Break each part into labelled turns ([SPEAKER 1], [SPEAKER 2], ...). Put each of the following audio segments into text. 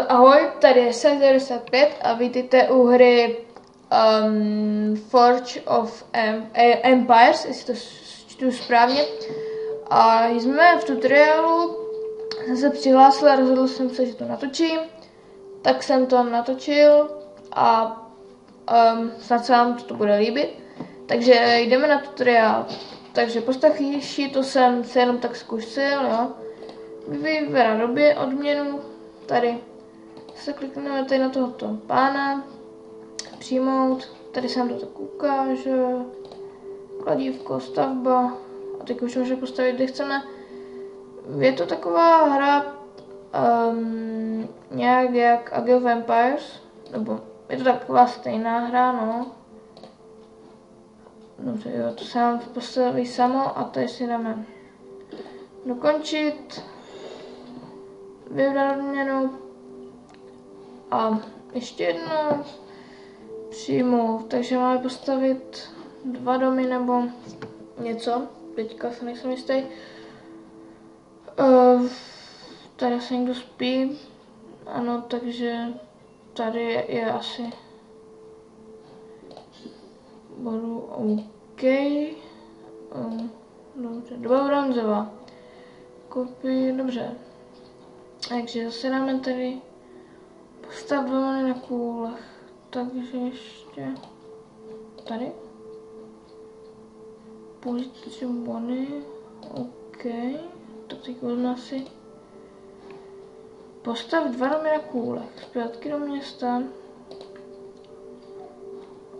[SPEAKER 1] Ahoj, tady je Sam95 a vítejte u hry Forge of Empires, jestli to čtu správně. A jsme v tutoriálu, jsem se přihlásil a rozhodl jsem se, že to natočím. Tak jsem to natočil a snad se vám to bude líbit. Takže jdeme na tutoriál. Takže postavky, to jsem se jenom tak zkusil, jo. Vybírá doby odměnu, tady se klikneme tady na tohoto pána, přijmout, tady se nám to tak ukáže, kladívko, stavba, a teď už můžeme postavit, kde chceme. Je to taková hra nějak jak Age of Empires, nebo je to taková stejná hra, no. Dobře, jo, to se nám postaví samo a tady si dáme dokončit, vybrat odměnu a ještě jednou přijmout. Takže máme postavit 2 domy nebo něco, teďka se nejsem jistý. Tady se někdo spí, ano, takže tady je asi bodu OK. Dobře, 2 bronzová. Kopii, dobře. Takže zase dáme tady postav 2 many na kůlech. Takže ještě tady. Použít 3 bony. OK. Tak teď vezme asi. Postav 2 domy na kůlech. Zpátky do města.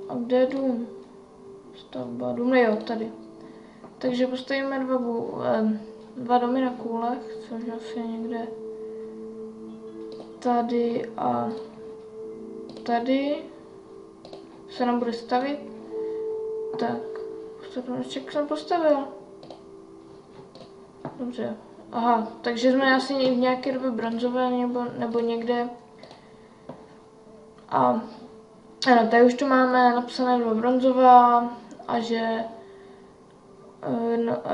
[SPEAKER 1] A kde je dům? Stavba, dům, jo, tady. Takže postavíme 2 domy na kůlech, což asi někde tady a tady se nám bude stavit. Tak, jak jsem postavil. Dobře. Aha, takže jsme asi v nějaké době bronzové nebo někde. A ano, tady už tu máme napsané 2 bronzová a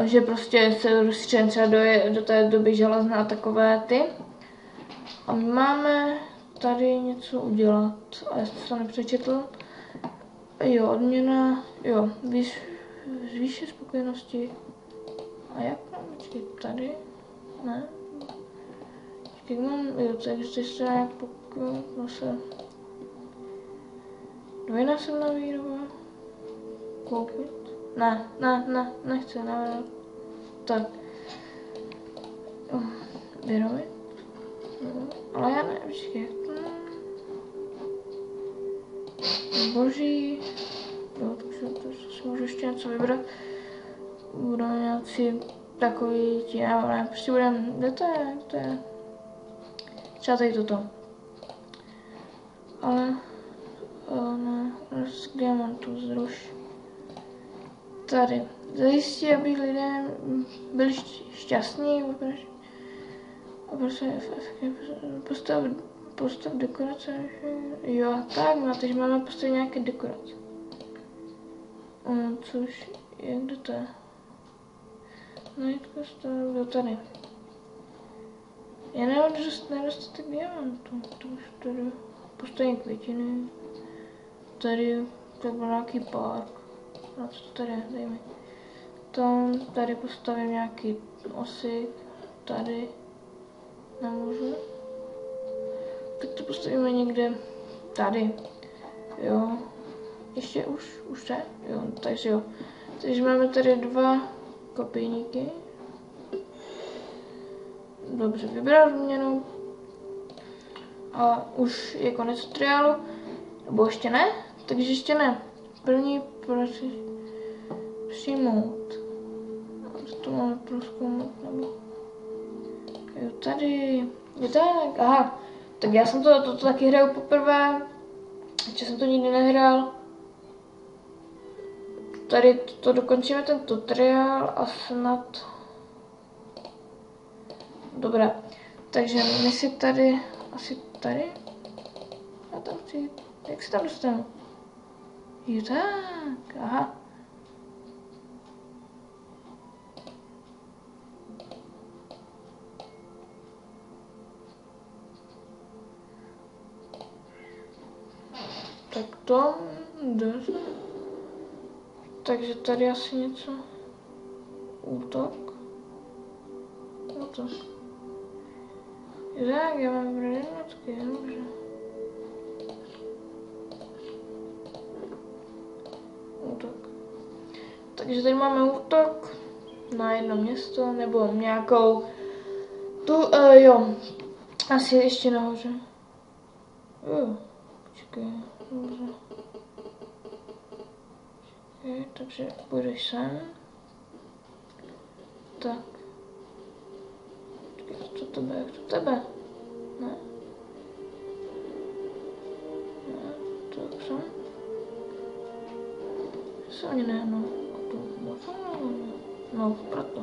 [SPEAKER 1] že prostě se rozstřelím třeba do té doby železné a takové ty. A my máme tady něco udělat, a jestli jsem to nepřečetl. Jo, odměna, jo, zvýšit spokojenosti. A jak mám, počkej, tady? Ne? Počkej, mám, jo, takže se nějak zase. Dvojnásobná výroba. Koupit? Ne, nechci, ne. Tak. Vyrobit? No, ale já ne, počkej. Boží. Jo, takže to si můžu ještě něco vybrat. Budeme nějací takový ti, ne, prostě budeme, kde to je? Třeba tady toto. Ale, ne, z diamantů zruš. Tady. Zajistí, aby lidé byli šťastní, postav dekorace. Jo, tak, no, takže máme postavit nějaké dekorace. Což je, kde to je? Najítka stavil tady. Já nemám nedostatek diamantů, to už tady postavím květiny. Tady to byl nějaký park. No co to tady je, dej mi. Tam, tady postavím nějaký osy, tady. Nemůžu. Tak to postavíme někde tady. Jo. Ještě už je? Jo, takže jo. Takže máme tady 2 kopijníky. Dobře, vybral změnu. A už je konec tutoriálu. Nebo ještě ne? Takže ještě ne. První prosím přijmout. To máme prozkoumat, nebo. Jo, tady. Je tak, aha. Tak já jsem to taky hraju poprvé. Ještě jsem to nikdy nehrál. Tady to dokončíme ten tutoriál a snad. Dobré. Takže my si tady, asi tady. A tam chci, jak se tam dostanu? Jo tak, aha. Tak to jde. Takže tady asi něco. Útok. Útok. Tak, já mám vybrat jednotky, dobře. Útok. Takže tady máme útok na jedno město, nebo nějakou tu, jo, asi ještě nahoře. Jo, počkej, dobře. Počkej, takže půjdeš sem. Tak. Počkej, to tebe, jak to tebe? Ne. Ne, tak sem. Se ani nehnou. No, proto.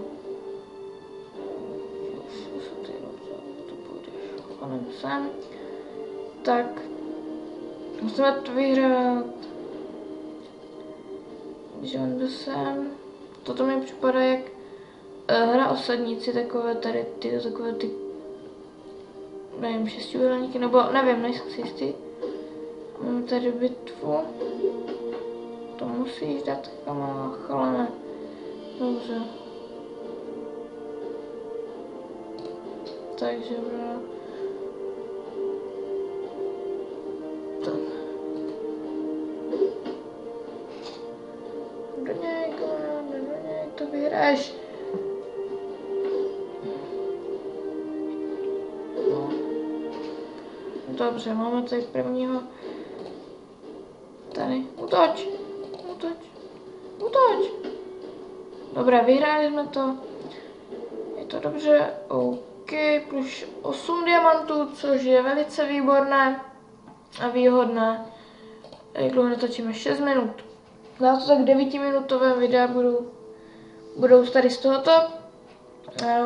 [SPEAKER 1] To půjdeš. Kolem sem. Tak. Musíme to vyhrát. Když on jde sem. Toto mi připadá jak hra osadníci, takové tady ty, takové ty, nevím, šestiúhelníky, nebo nevím, nejsem si jistý. Máme tady bitvu. To musíš dát chalane. Dobře. Takže tak. Do něj, to vyhráš. No. Dobře, máme tady prvního. Tady, útoč. Útoč. Dobré, vyhráli jsme to. Je to dobře. OK, plus 8 diamantů, což je velice výborné a výhodné. Jak dlouho natočíme? 6 minut. Dá to tak 9minutové videa budou tady z tohoto.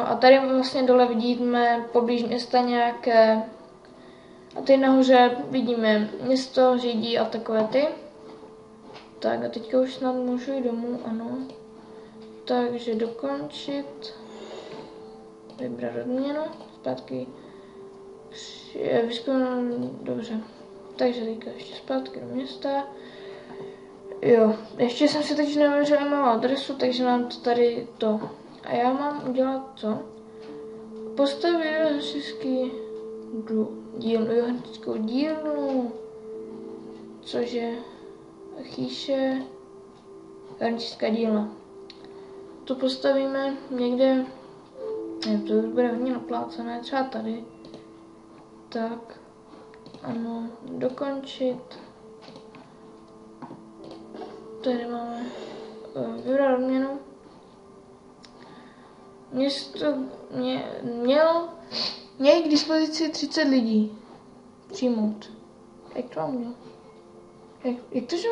[SPEAKER 1] A tady vlastně dole vidíme poblíž města nějaké. A tady nahoře vidíme město, řídí a takové ty. Tak a teďka už snad můžu jít domů, ano. Takže dokončit. Vybrat odměnu. Zpátky. Dobře. Takže teďka ještě zpátky do města. Jo, ještě jsem si teď nevěřila mou adresu, takže mám to tady to. A já mám udělat co? Postavit hasičský hasičskou dílnu. Což je chýše hasičská dílna. To postavíme někde, ne, to bude hodně naplácené, třeba tady. Tak, ano, dokončit. Tady máme vybrat odměnu. Město měl k dispozici 30 lidí přijmout. Jak to mám měl? Jak to, že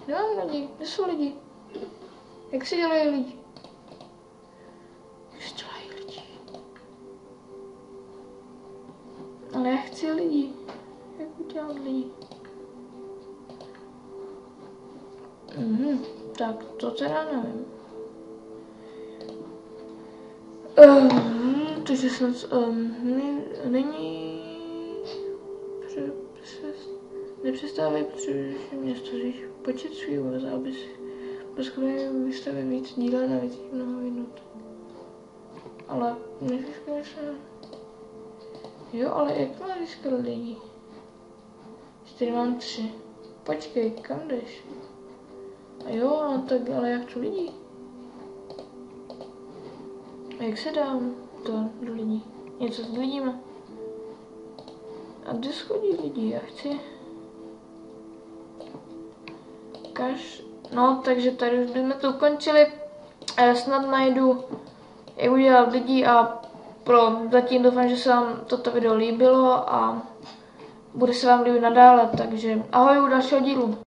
[SPEAKER 1] nemám lidi? Kde jsou lidi? Jak se dělají lidi? Jak se dělají lidi? Ale já chci lidi. Jak udělat lidi? Tak to teda nevím. Takže snad není nepřestávej potřebuješ město říct počet svých vozů, aby si poskutečně vystavit víc díla na víc mnoho minut. Ale nezískali se. Jo, ale jak má získat lidi? Tady mám 3. Počkej, kam jdeš? A jo, tak ale jak to lidi? A jak se dám to do lidí? Něco s lidíma? A kde schodí lidi? Já chci. No, takže tady už bychom to ukončili. Snad najdu, jak udělat lidi a zatím doufám, že se vám toto video líbilo a bude se vám líbit nadále, takže ahoj u dalšího dílu.